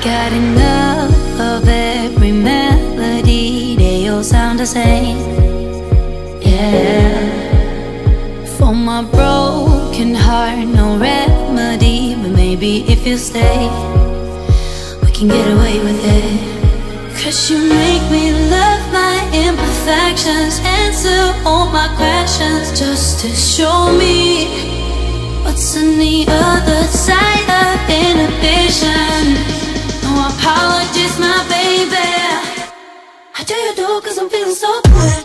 got enough of every melody, they all sound the same. Yeah. For my broken heart, no remedy, but maybe if you stay, we can get away with it. 'Cause you make me love my imperfections, answer all my questions, just to show me what's on the other side of inhibition. No apologies, my baby. How do you do? 'Cause I'm feeling so good.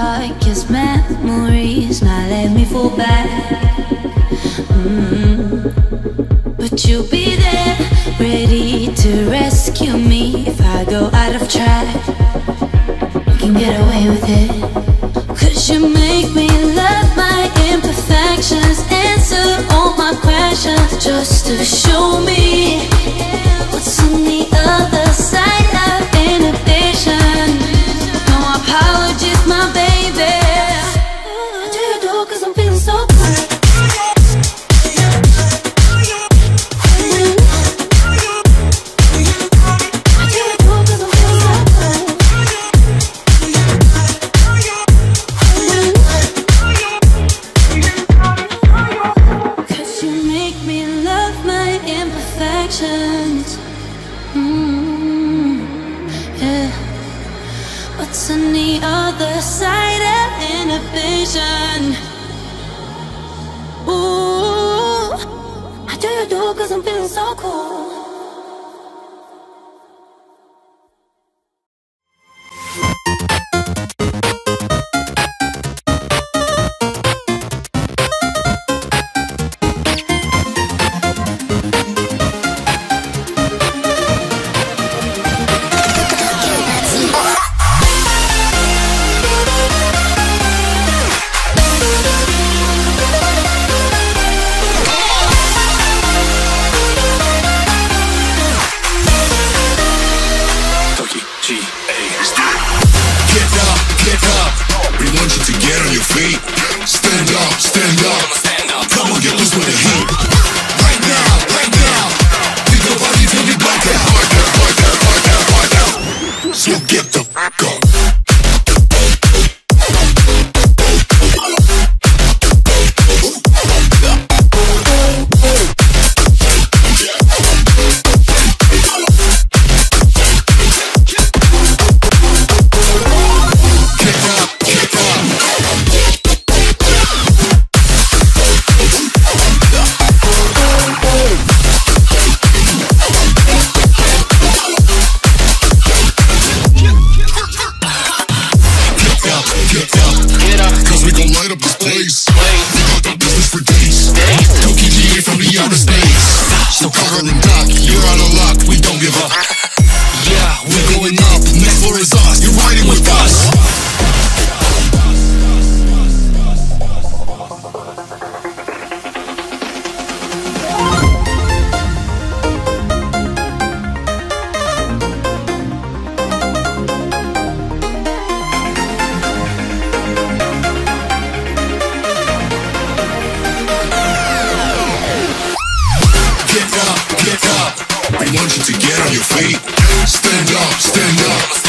Darkest memories now let me fall back. But you'll be there, ready to rescue me if I go out of track. We can get away with it. 'Cause you make me love my imperfections, answer all my questions, just to show me what's on the other side of inhibition. No apologies, my baby. How do you do? 'Cause I'm feeling so good. What's on the other side of inhibition? Ooh, how do you do? 'Cause I'm feeling so cool. I want you to get on your feet. Stand up, stand up.